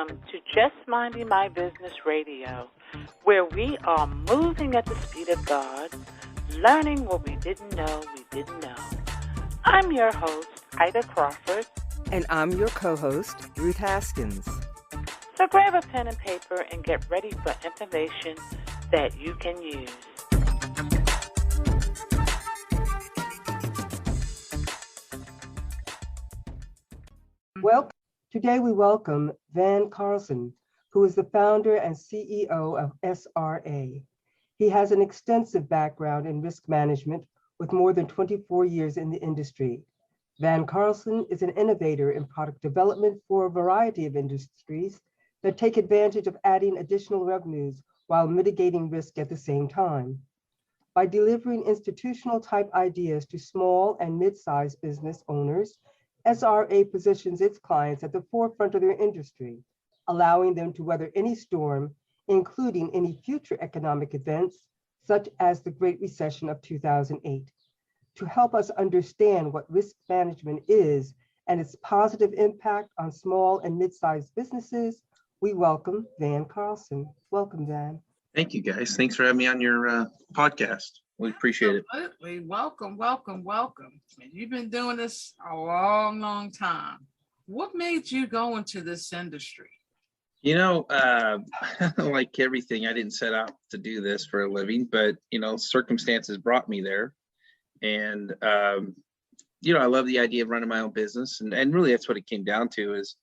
Welcome to Just Minding My Business Radio, where we are moving at the speed of God, learning what we didn't know we didn't know. I'm your host, Ida Crawford. And I'm your co-host, Ruth Haskins. So grab a pen and paper and get ready for information that you can use. Well, today we welcome Van Carlson, who is the founder and CEO of SRA. He has an extensive background in risk management with more than 24 years in the industry. Van Carlson is an innovator in product development for a variety of industries that take advantage of adding additional revenues while mitigating risk at the same time. By delivering institutional type ideas to small and mid-sized business owners, SRA positions its clients at the forefront of their industry, allowing them to weather any storm, including any future economic events, such as the Great Recession of 2008. To help us understand what risk management is and its positive impact on small and mid-sized businesses, we welcome Van Carlson. Welcome, Van. Thank you, guys. Thanks for having me on your podcast. We appreciate it. Absolutely. Welcome. You've been doing this a long time. What made you go into this industry? You know, like everything, I didn't set out to do this for a living, but, circumstances brought me there. And, I love the idea of running my own business. And really, that's what it came down to is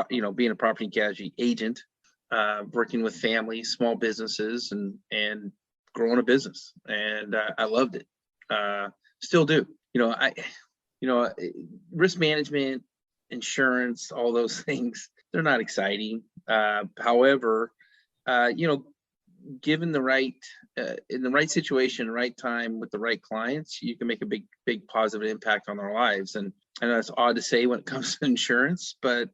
being a property and casualty agent, working with families, small businesses, and growing a business. And I loved it. Still do. Risk management, insurance, all those things, they're not exciting. However, given the right, in the right situation, right time with the right clients, you can make a big positive impact on their lives. And I know it's odd to say when it comes to insurance, but,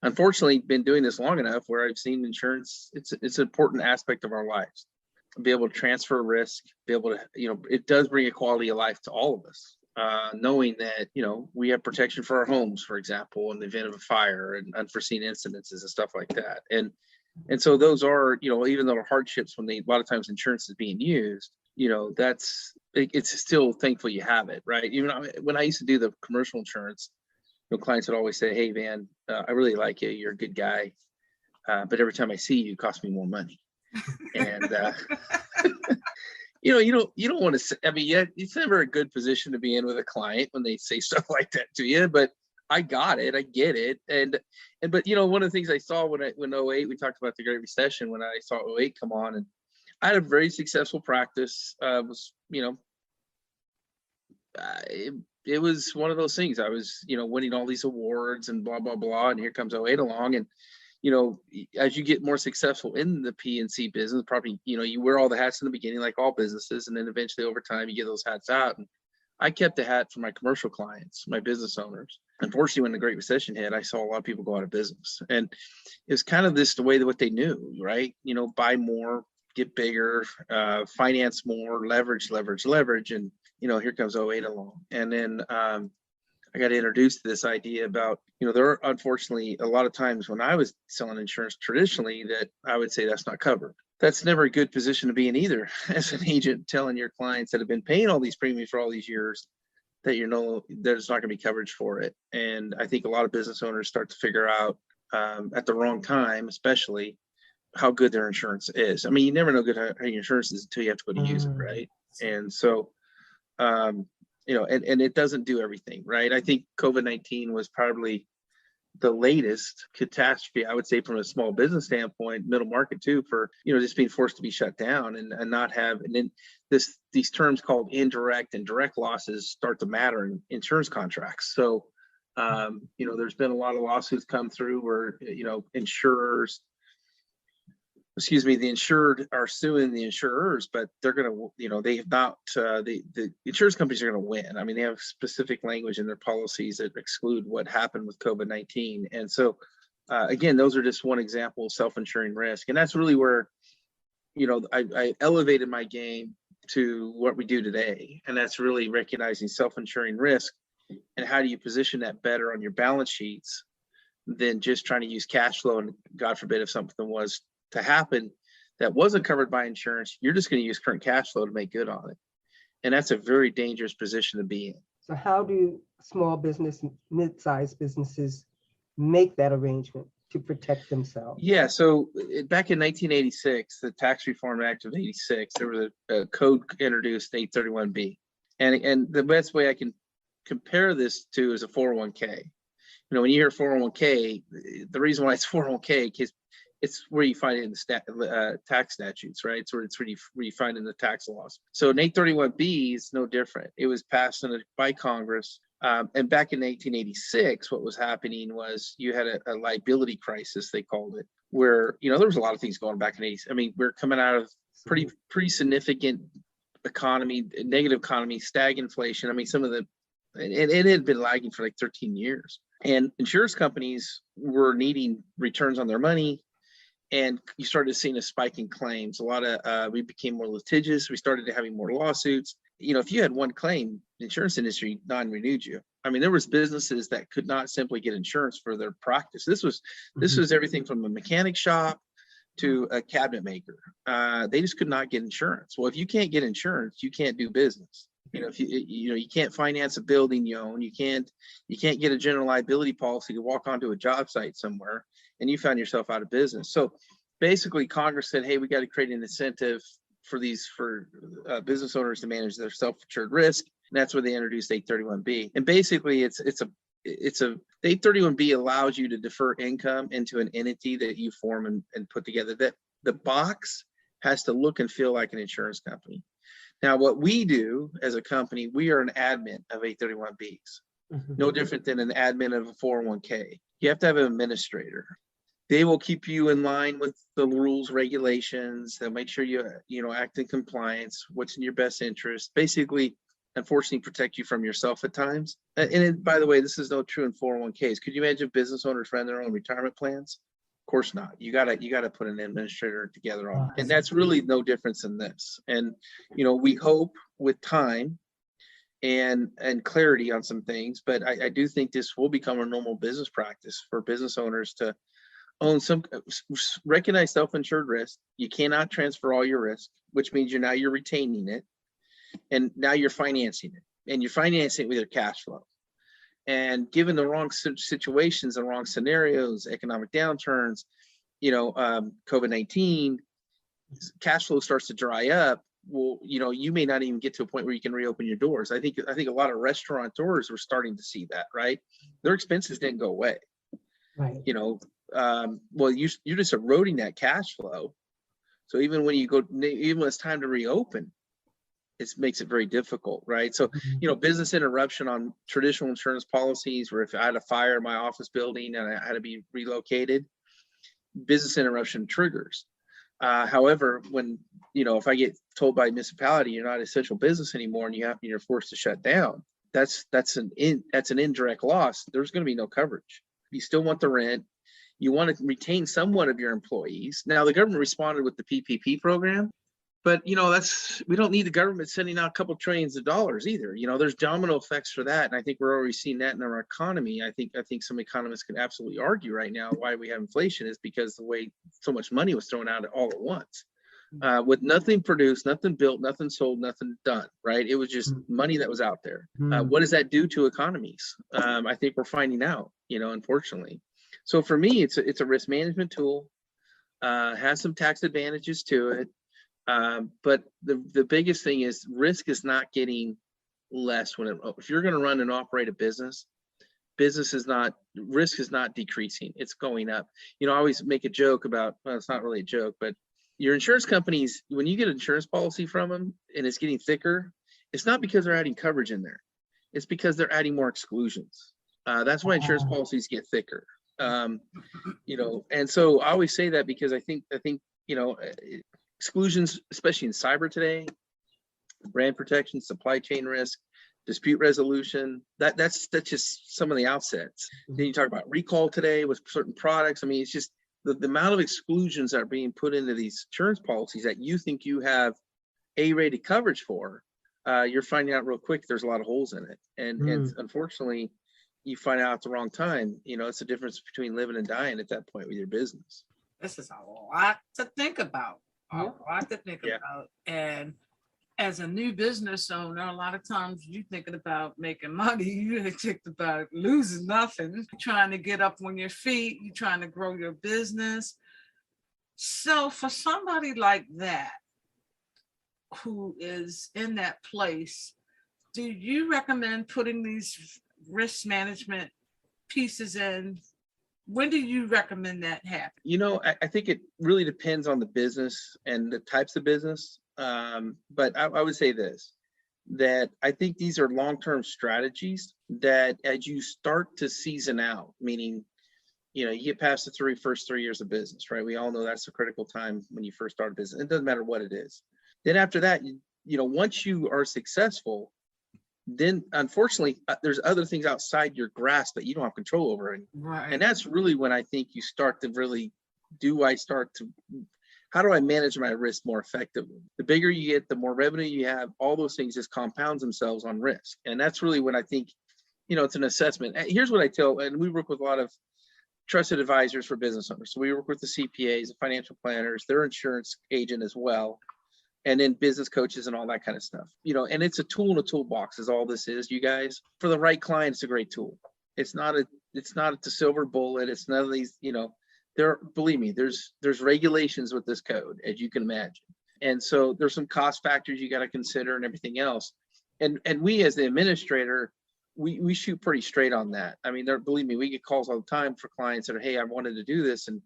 unfortunately been doing this long enough where I've seen insurance, it's an important aspect of our lives. Be able to transfer risk, be able to, it does bring a quality of life to all of us. Knowing that, we have protection for our homes, for example, in the event of a fire and unforeseen incidences and stuff like that. And so those are, even though hardships when a lot of times insurance is being used, it's still thankful you have it, right? Even when I used to do the commercial insurance, clients would always say, "Hey, Van, I really like you. You're a good guy. But every time I see you, it costs me more money." And you don't want to. I mean, it's never a good position to be in with a client when they say stuff like that to you. But I got it. I get it. But one of the things I saw when 2008, we talked about the Great Recession. When I saw 2008 come on, and I had a very successful practice. It was one of those things. I was winning all these awards and blah blah blah, and here comes 2008 along, and as you get more successful in the P&C business, probably, you wear all the hats in the beginning, like all businesses. And then eventually over time, you get those hats out. And I kept the hat for my commercial clients, my business owners. Unfortunately, when the Great Recession hit, I saw a lot of people go out of business. And it was kind of the way that what they knew, right? Buy more, get bigger, finance more, leverage. And, here comes 2008 along. And then, I got introduced to this idea about, there are unfortunately a lot of times when I was selling insurance traditionally that I would say that's not covered. That's never a good position to be in either as an agent, telling your clients that have been paying all these premiums for all these years that there's not going to be coverage for it. And I think a lot of business owners start to figure out at the wrong time, especially, how good their insurance is. I mean, you never know good how your insurance is until you have to go to use it, right? And so, and it doesn't do everything, right? I think COVID-19 was probably the latest catastrophe, I would say, from a small business standpoint, middle market too, for, just being forced to be shut down and not have, and then these terms called indirect and direct losses start to matter in insurance contracts. So, there's been a lot of lawsuits come through where, the insured are suing the insurers, but they're going to, they have not, the insurance companies are going to win. I mean, they have specific language in their policies that exclude what happened with COVID-19. And so, again, those are just one example of self-insuring risk. And that's really where, I elevated my game to what we do today. And that's really recognizing self-insuring risk and how do you position that better on your balance sheets, than just trying to use cash flow. And God forbid, if something was to happen that wasn't covered by insurance, you're just going to use current cash flow to make good on it. And that's a very dangerous position to be in. So how do small business, mid-sized businesses make that arrangement to protect themselves? Yeah, so back in 1986, the Tax Reform Act of 86, there was a code introduced, 831B. And the best way I can compare this to is a 401k. When you hear 401k, the reason why it's 401k is it's where you find it in the tax statutes, right? So it's where you find in the tax laws. So an 831B is no different. It was passed by Congress. And back in 1986, what was happening was you had a liability crisis, they called it, where, there was a lot of things going on back in 80s. I mean, we're coming out of pretty significant economy, negative economy, stagflation. I mean, and it had been lagging for like 13 years. And insurance companies were needing returns on their money. And you started seeing a spike in claims. We became more litigious. We started having more lawsuits. If you had one claim, the insurance industry non-renewed you. I mean, there was businesses that could not simply get insurance for their practice. This was everything from a mechanic shop to a cabinet maker. They just could not get insurance. Well, if you can't get insurance, you can't do business. If you can't finance a building you own, you can't get a general liability policy to walk onto a job site somewhere, and you found yourself out of business. So basically Congress said, hey, we got to create an incentive for business owners to manage their self-insured risk. And that's where they introduced 831B. And basically the 831B allows you to defer income into an entity that you form and put together. That the box has to look and feel like an insurance company. Now, what we do as a company, we are an admin of 831Bs, no different than an admin of a 401k. You have to have an administrator. They will keep you in line with the rules, regulations. They'll make sure you act in compliance, what's in your best interest. Basically, unfortunately, protect you from yourself at times. By the way, this is no true in 401ks. Could you imagine business owners run their own retirement plans? Of course not. You gotta put an administrator together on, and that's really no difference in this. And we hope with time and clarity on some things, but I do think this will become a normal business practice for business owners to own some recognized self-insured risk. You cannot transfer all your risk, which means you're retaining it, and now you're financing it, and you're financing it with your cash flow. And given the wrong situations, the wrong scenarios, economic downturns, COVID-19, cash flow starts to dry up. Well, you may not even get to a point where you can reopen your doors. I think a lot of restaurateurs were starting to see that, right? Their expenses didn't go away. Right. Well, you're just eroding that cash flow. So even when it's time to reopen, it makes it very difficult, right? So, business interruption on traditional insurance policies, where if I had a fire in my office building and I had to be relocated, business interruption triggers. However, when, if I get told by a municipality, you're not essential business anymore and you're forced to shut down, that's an indirect loss. There's going to be no coverage. You still want the rent. You want to retain somewhat of your employees. Now, the government responded with the PPP program. But, we don't need the government sending out a couple trillions of dollars either. There's domino effects for that. And I think we're already seeing that in our economy. I think some economists can absolutely argue right now why we have inflation is because the way so much money was thrown out all at once, with nothing produced, nothing built, nothing sold, nothing done, right? It was just money that was out there. What does that do to economies? I think we're finding out, unfortunately. So for me, it's a risk management tool, has some tax advantages to it. But the biggest thing is risk is not getting less if you're going to run and operate a business risk is not decreasing, it's going up. I always make a joke about, well, it's not really a joke, but your insurance companies, when you get an insurance policy from them and it's getting thicker, it's not because they're adding coverage in there, it's because they're adding more exclusions. That's why insurance policies get thicker. And so I always say that because I think exclusions, especially in cyber today, brand protection, supply chain risk, dispute resolution, that's just some of the outsets. Then you talk about recall today with certain products. I mean, it's just the amount of exclusions that are being put into these insurance policies that you think you have A-rated coverage for, you're finding out real quick there's a lot of holes in it. And unfortunately, you find out at the wrong time, it's the difference between living and dying at that point with your business. This is a lot to think about. A lot to think about. And as a new business owner, a lot of times you're thinking about making money. You ain't thinking about losing nothing. You're trying to get up on your feet. You're trying to grow your business. So for somebody like that, who is in that place, do you recommend putting these risk management pieces in? When do you recommend that happen? I think it really depends on the business and the types of business. But I would say this, that I think these are long-term strategies that as you start to season out, meaning, you get past the first 3 years of business, right? We all know that's a critical time when you first start a business. It doesn't matter what it is. Then after that, once you are successful, then unfortunately, there's other things outside your grasp that you don't have control over. Right. And that's really when I think you start to really, how do I manage my risk more effectively? The bigger you get, the more revenue you have, all those things just compounds themselves on risk. And that's really when I think, it's an assessment. Here's what I tell, and we work with a lot of trusted advisors for business owners. So we work with the CPAs, the financial planners, their insurance agent as well, and then business coaches and all that kind of stuff. And it's a tool in a toolbox is all this is, you guys. For the right client, it's a great tool. It's not the silver bullet. It's none of these, believe me, there's regulations with this code, as you can imagine. And so there's some cost factors you got to consider and everything else. And we as the administrator, we shoot pretty straight on that. I mean, believe me, we get calls all the time for clients that are, hey, I wanted to do this, and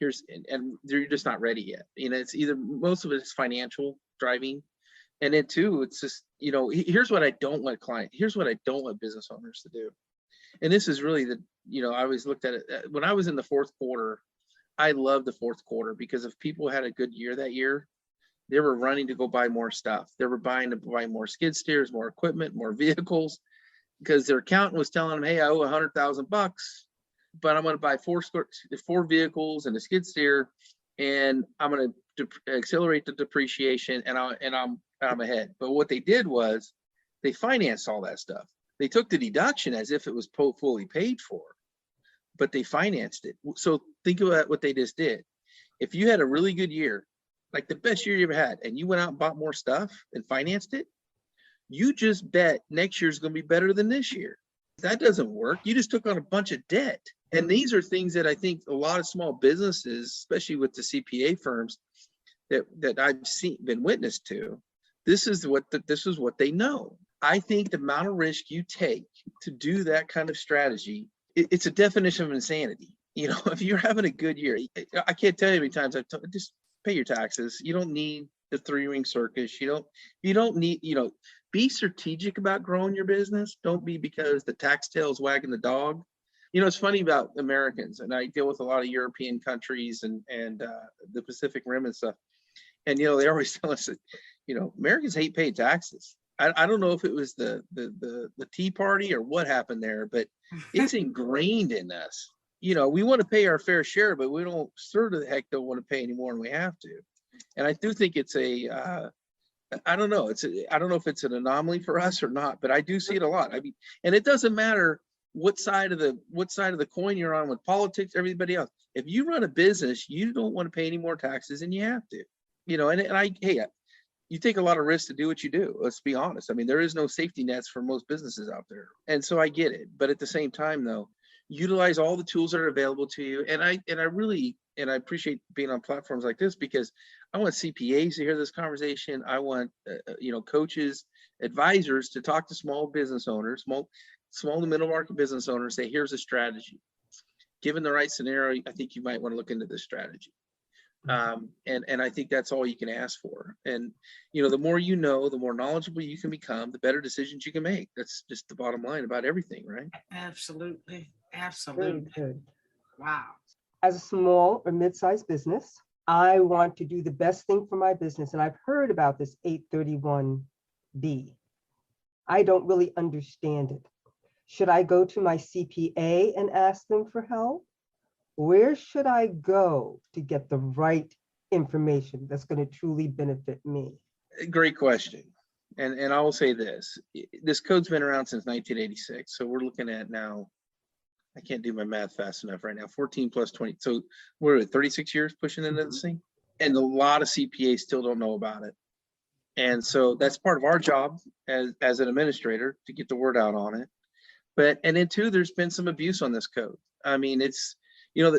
they're just not ready yet. It's either, most of it is financial driving. And then two, it's just, here's what I don't want business owners to do. And this is really I always looked at it when I was in the fourth quarter. I loved the fourth quarter because if people had a good year that year, they were running to go buy more stuff. They were buying to buy more skid steers, more equipment, more vehicles, because their accountant was telling them, hey, I owe $100,000, but I'm going to buy four vehicles and a skid steer, and I'm going to accelerate the depreciation, and I'm ahead. But what they did was they financed all that stuff. They took the deduction as if it was fully paid for, but they financed it. So think about what they just did. If you had a really good year, like the best year you ever had, and you went out and bought more stuff and financed it, you just bet next year's going to be better than this year. That doesn't work. You just took on a bunch of debt. And these are things that I think a lot of small businesses, especially with the CPA firms that I've been witness to, this is what they know. I think the amount of risk you take to do that kind of strategy, it's a definition of insanity. If you're having a good year, I can't tell you how many times I've told, just pay your taxes. You don't need the 3-ring circus. You don't need, be strategic about growing your business. Don't be because the tax tail's wagging the dog. It's funny about Americans, and I deal with a lot of European countries and the Pacific Rim and stuff. And, they always tell us that, Americans hate paying taxes. I don't know if it was the Tea Party or what happened there, but it's ingrained in us. We want to pay our fair share, but we don't don't want to pay any more than we have to. And I do think it's I don't know. I don't know if it's an anomaly for us or not, but I do see it a lot. I mean, and it doesn't matter what side of the coin you're on with politics, everybody else. If you run a business, you don't want to pay any more taxes than you have to. You take a lot of risks to do what you do. Let's be honest. I mean, there is no safety nets for most businesses out there. And so I get it. But at the same time, though, utilize all the tools that are available to you. And I appreciate being on platforms like this because I want CPAs to hear this conversation. I want, coaches, advisors to talk to small business owners, small to middle market business owners, say, here's a strategy. Given the right scenario, I think you might want to look into this strategy. And I think that's all you can ask for. And, the more the more knowledgeable you can become, the better decisions you can make. That's just the bottom line about everything, right? Absolutely. Absolutely. Very good. Wow. As a small or mid-sized business, I want to do the best thing for my business. And I've heard about this 831B. I don't really understand it. Should I go to my CPA and ask them for help? Where should I go to get the right information that's going to truly benefit me? Great question. And I will say this code's been around since 1986. So we're looking at now I can't do my math fast enough right now. 14 plus 20. So we're at 36 years pushing into this thing. And a lot of CPAs still don't know about it. And so that's part of our job as an administrator to get the word out on it. But, and then two, there's been some abuse on this code. I mean, it's, you know,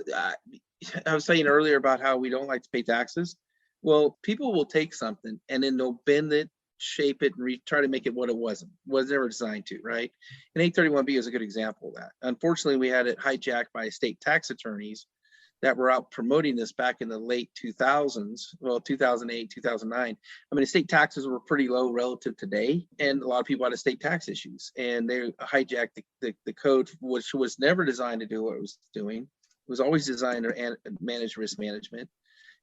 I was saying earlier about how we don't like to pay taxes. Well, people will take something and then they'll bend it, shape it, and try to make it what it was never designed to, right? And 831B is a good example of that. Unfortunately, we had it hijacked by state tax attorneys that were out promoting this back in the late 2000s, well, 2008, 2009. I mean, the state taxes were pretty low relative today, and a lot of people had state tax issues, and they hijacked the code, which was never designed to do what it was doing. It was always designed to manage risk management.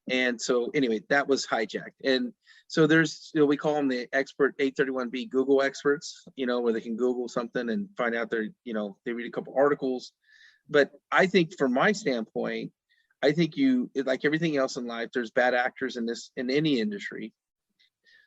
And so anyway, that was hijacked. And so there's, you know, we call them the expert 831B Google experts, you know, where they can Google something and find out they're, you know, they read a couple articles. But I think from my standpoint, I think you, like everything else in life, there's bad actors in any industry.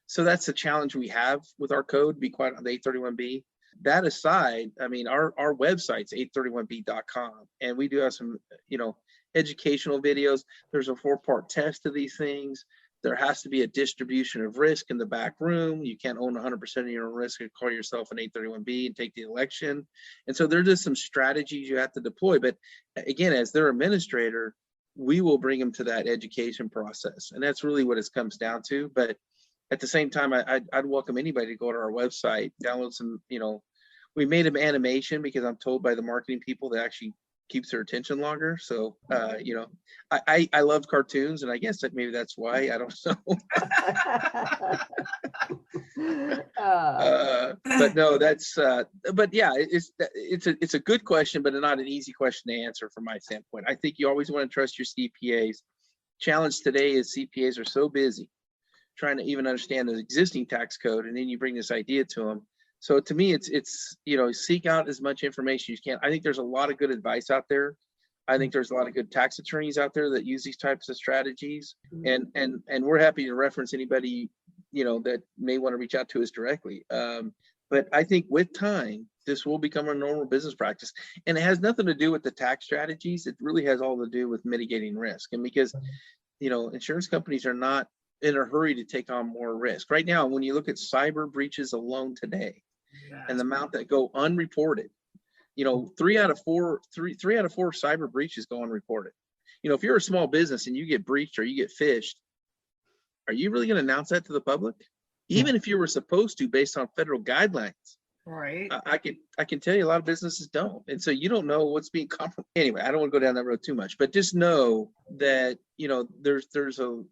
So that's the challenge we have with our code, be quite on the 831B. That aside, I mean, our website's 831b.com, and we do have some, you know, educational videos. There's a 4-part test of these things. There has to be a distribution of risk in the back room. You can't own 100% of your own risk and call yourself an 831B and take the election. And so there's just some strategies you have to deploy. But again, as their administrator, we will bring them to that education process. And that's really what it comes down to. But at the same time, I'd welcome anybody to go to our website, download some, you know, we made an animation because I'm told by the marketing people that actually keeps their attention longer. So, you know, I love cartoons, and I guess that maybe that's why, I don't know. But no, that's, but yeah, it's a good question, but not an easy question to answer from my standpoint. I think you always want to trust your CPAs. Challenge today is CPAs are so busy trying to even understand the existing tax code, and then you bring this idea to them. So to me, it's, you know, seek out as much information as you can. I think there's a lot of good advice out there. I think there's a lot of good tax attorneys out there that use these types of strategies, and we're happy to reference anybody, you know, that may want to reach out to us directly. But I think with time, this will become a normal business practice, and it has nothing to do with the tax strategies. It really has all to do with mitigating risk. And because, you know, insurance companies are not in a hurry to take on more risk right now. When you look at cyber breaches alone today, and the amount that go unreported, you know, three out of four cyber breaches go unreported. You know, if you're a small business and you get breached or you get phished, are you really going to announce that to the public? Even if you were supposed to, based on federal guidelines. Right. I can tell you a lot of businesses don't. And so you don't know what's being compromised. Anyway, I don't want to go down that road too much, but just know that, you know, there's a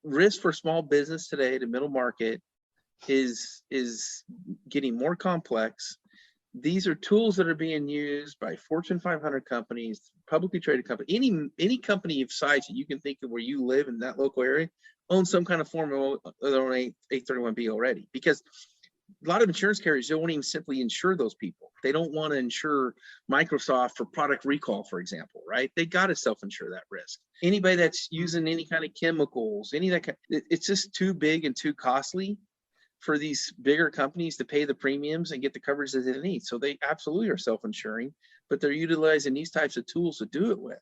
risk for small business today. The middle market is getting more complex. These are tools that are being used by Fortune 500 companies, publicly traded company, any company of size that you can think of where you live in that local area owns some kind of form of their own 831B already, because a lot of insurance carriers don't even simply insure those people. They don't want to insure Microsoft for product recall, for example, right? They got to self-insure that risk. Anybody that's using any kind of chemicals, any of that kind, it's just too big and too costly for these bigger companies to pay the premiums and get the coverage that they need. So they absolutely are self-insuring, but they're utilizing these types of tools to do it with.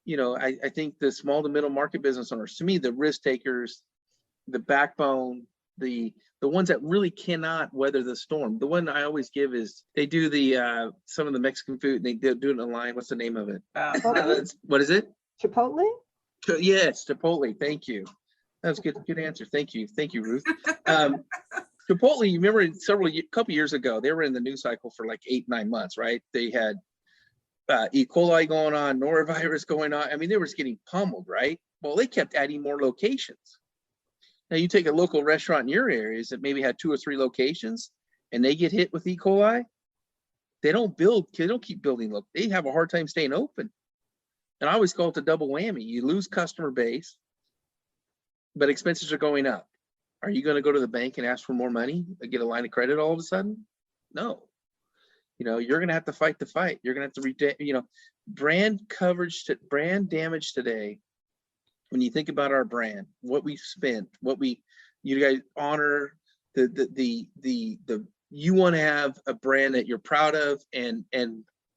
You know, I think the small to middle market business owners, to me, the risk takers, the backbone, the ones that really cannot weather the storm. The one I always give is they do the some of the Mexican food, and they do it in a line. What's the name of it? What is it? Chipotle? Yes, Chipotle. Thank you. That was good answer. Thank you, Ruth. Chipotle, you remember a couple years ago, they were in the news cycle for like 8-9 months, right? They had E. coli going on, norovirus going on. I mean, they were just getting pummeled, right? Well, they kept adding more locations. Now you take a local restaurant in your areas that maybe had 2 or 3 locations, and they get hit with E. coli. They don't keep building. They have a hard time staying open. And I always call it the double whammy. You lose customer base, but expenses are going up. Are you going to go to the bank and ask for more money and get a line of credit all of a sudden? No. You know, you're going to have to fight the fight. You're going to have to, you know, brand coverage, brand damage today. When you think about our brand, what we've spent, you guys honor you want to have a brand that you're proud of and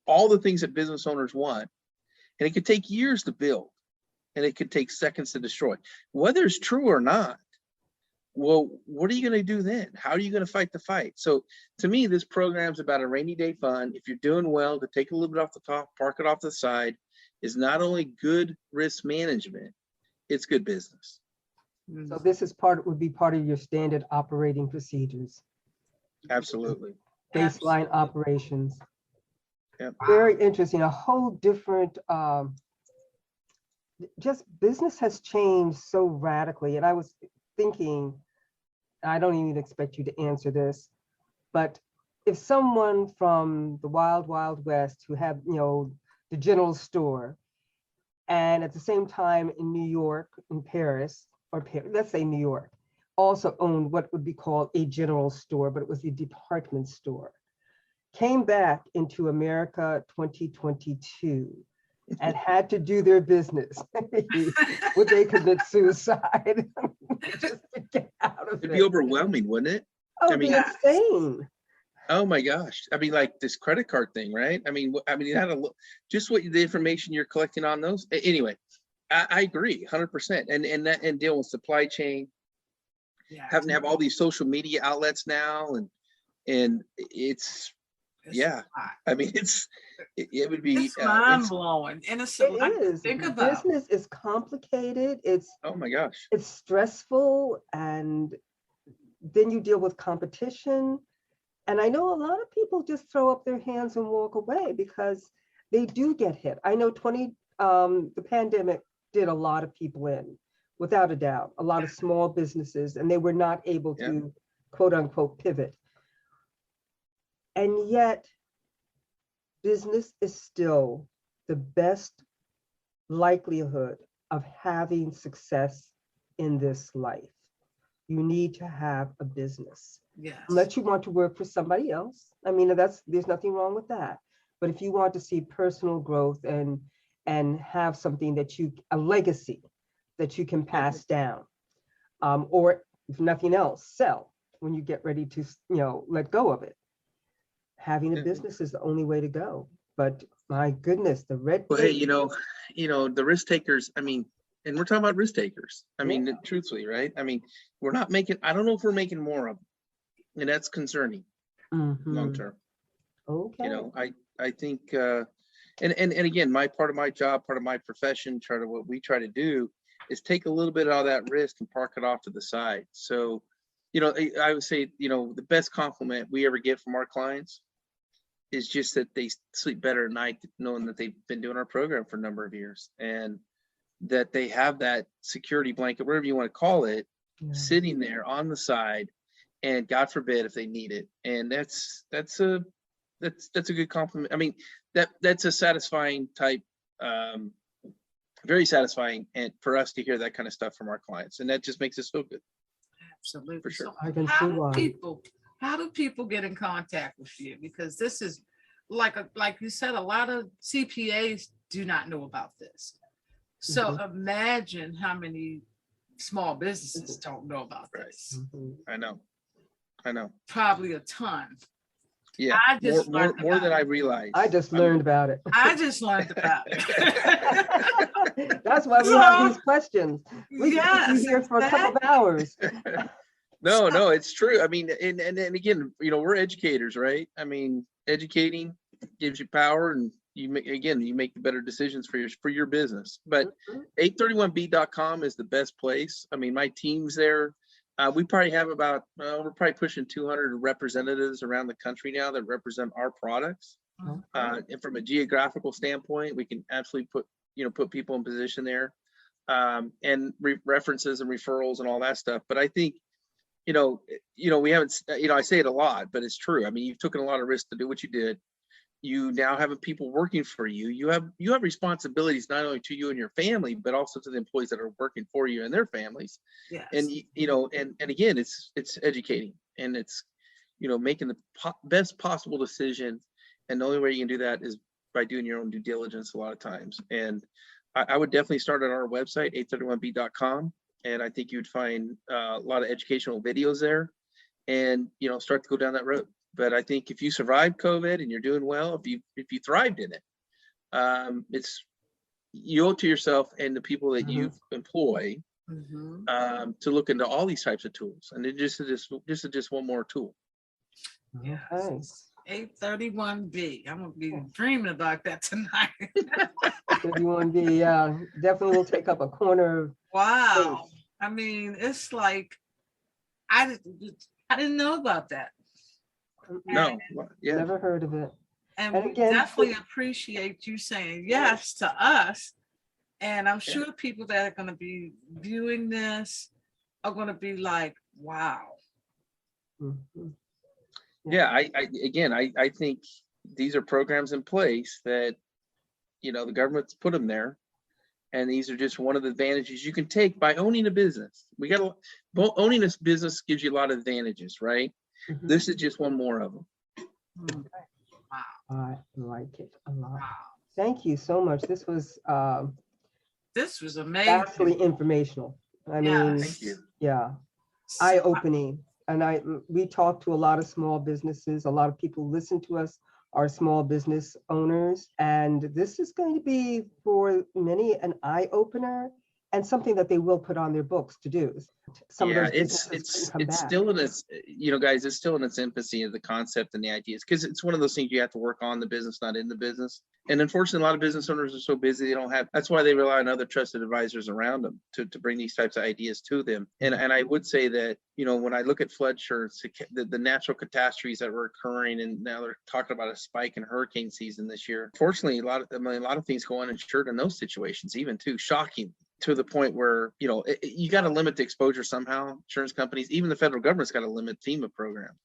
all the things that business owners want. And it could take years to build, and it could take seconds to destroy. Whether it's true or not, well, what are you going to do then? How are you going to fight the fight? So to me, this program's about a rainy day fund. If you're doing well, to take a little bit off the top, park it off the side, is not only good risk management, it's good business. So this is would be part of your standard operating procedures. Absolutely. Baseline operations. Yep. Very interesting. A whole different, just business has changed so radically. And I was thinking, I don't even expect you to answer this, but if someone from the wild, wild west who had, the general store, and at the same time in New York, in Paris, or let's say New York, also owned what would be called a general store, but it was a department store, came back into America 2022 and had to do their business, would they commit suicide? Just to get out of it. It'd be overwhelming, wouldn't it? Oh, I mean, insane. Oh my gosh. I mean, like this credit card thing, right? I mean, you had to look just what the information you're collecting on those. Anyway, I agree 100%. And deal with supply chain, having to have all these social media outlets now. And it's yeah. I mean, it would be mind blowing. And it's it is. Think about. Business is complicated. It's oh my gosh. It's stressful, and then you deal with competition. And I know a lot of people just throw up their hands and walk away because they do get hit. I know the pandemic did a lot of people in, without a doubt, a lot of small businesses, and they were not able to quote unquote pivot. And yet business is still the best likelihood of having success in this life. You need to have a business. Yes. Unless you want to work for somebody else. I mean, there's nothing wrong with that. But if you want to see personal growth and have something a legacy that you can pass down, or if nothing else, sell when you get ready to, let go of it. Having a business is the only way to go. But my goodness, the red tape. Well, hey, the risk takers, I mean, and we're talking about risk takers. I mean, truthfully, right? I mean, I don't know if we're making more of them. And that's concerning long term. Okay. I think, and again, part of my job, part of my profession, what we try to do is take a little bit out of that risk and park it off to the side. So, I would say, the best compliment we ever get from our clients is just that they sleep better at night knowing that they've been doing our program for a number of years, and that they have that security blanket, whatever you want to call it, sitting there on the side, and God forbid if they need it. And that's a good compliment. I mean, that's a satisfying type, very satisfying, and for us to hear that kind of stuff from our clients, and that just makes us feel good. Absolutely. For sure. So I can see why. How do people get in contact with you? Because this is like you said, a lot of CPAs do not know about this. So imagine how many small businesses don't know about this. I know. Probably a ton. Yeah, more than I realized. I just learned about it. I just learned about it. That's why we have these questions. We can be here for a couple of hours. No, it's true. I mean, and again, we're educators, right? I mean, educating gives you power, and you make the better decisions for your business. But 831b.com is the best place. I mean, my team's there. We probably have about we're probably pushing 200 representatives around the country now that represent our products. And from a geographical standpoint, we can absolutely put people in position there, and references and referrals and all that stuff. But I think we haven't, I say it a lot, but it's true. I mean, you've taken a lot of risks to do what you did. You now have people working for you. You have responsibilities not only to you and your family, but also to the employees that are working for you and their families. Yes. And and again, it's educating, and it's making the best possible decision. And the only way you can do that is by doing your own due diligence a lot of times. And I would definitely start at our website, 831b.com. And I think you'd find a lot of educational videos there, and start to go down that road. But I think if you survived COVID and you're doing well, if you thrived in it, it's you owe it to yourself and the people that you employ to look into all these types of tools. And it just one more tool. Yes. 831B. I'm gonna be dreaming about that tonight. 831B, yeah, definitely will take up a corner. Wow. I mean, it's like I didn't know about that. No, yeah, Never heard of it. And we definitely appreciate you saying yes to us. And I'm sure people that are going to be viewing this are going to be like, wow. Yeah, I think these are programs in place that, the government's put them there. And these are just one of the advantages you can take by owning a business. Owning this business gives you a lot of advantages, right? This is just one more of them. Wow. I like it a lot. Wow. Thank you so much. This was amazing. Vastly informational. I mean, thank you. Yeah, eye-opening. And we talk to a lot of small businesses. A lot of people listen to us are small business owners. And this is going to be for many an eye-opener and something that they will put on their books to do. It's still in its, guys, it's still in its infancy of the concept and the ideas, because it's one of those things you have to work on the business, not in the business. And unfortunately, a lot of business owners are so busy, that's why they rely on other trusted advisors around them to bring these types of ideas to them. And I would say that, when I look at flood insurance, the natural catastrophes that were occurring, and now they're talking about a spike in hurricane season this year. Fortunately, a lot of things go uninsured in those situations, even too, shocking. To the point where, you got to limit the exposure somehow. Insurance companies, even the federal government's got to limit FEMA programs,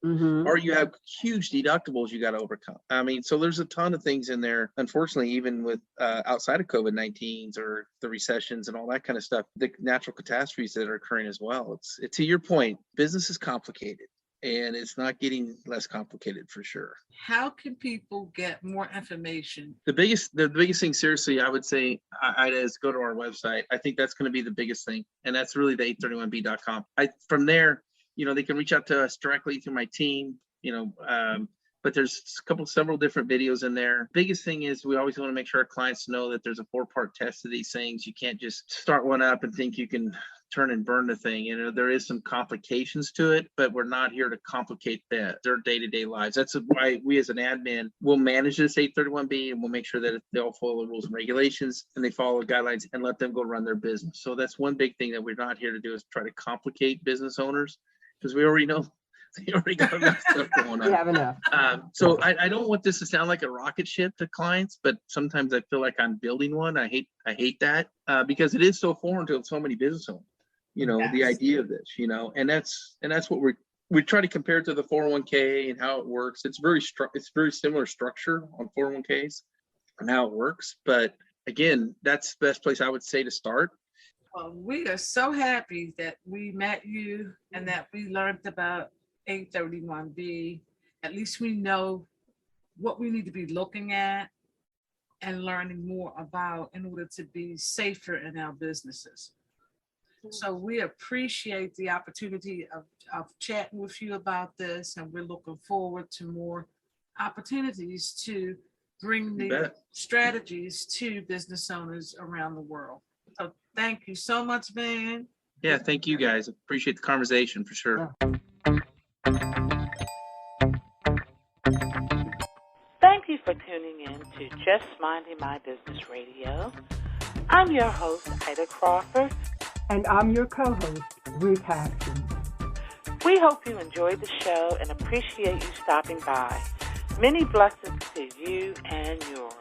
or you have huge deductibles you got to overcome. I mean, so there's a ton of things in there. Unfortunately, even with outside of COVID-19s or the recessions and all that kind of stuff, the natural catastrophes that are occurring as well. It's to your point, business is complicated. And it's not getting less complicated for sure. How can people get more information? The biggest thing, seriously, I would say, is go to our website. I think that's going to be the biggest thing. And that's really the 831b.com. From there, they can reach out to us directly through my team, but there's several different videos in there. Biggest thing is we always want to make sure our clients know that there's a 4-part test of these things. You can't just start one up and think you can turn and burn the thing. There is some complications to it, but we're not here to complicate their day-to-day lives. That's why we as an admin will manage this 831B, and we'll make sure that they all follow the rules and regulations and they follow the guidelines and let them go run their business. So that's one big thing that we're not here to do, is try to complicate business owners, because we already know you already got enough stuff going on. We have enough. So I don't want this to sound like a rocket ship to clients, but sometimes I feel like I'm building one. I hate that because it is so foreign to so many business owners. The idea of this, and that's what we try to compare it to the 401k and how it works. It's very similar structure on 401ks and how it works. But again, that's the best place I would say to start. Well, we are so happy that we met you and that we learned about 831B. At least we know what we need to be looking at and learning more about in order to be safer in our businesses. So we appreciate the opportunity of chatting with you about this, and we're looking forward to more opportunities to bring the strategies to business owners around the world. So thank you so much, Van. Yeah, thank you guys. Appreciate the conversation for sure. Thank you for tuning in to Just Minding My Business Radio. I'm your host, Ida Crawford. And I'm your co-host, Ruth Haskins. We hope you enjoyed the show and appreciate you stopping by. Many blessings to you and yours.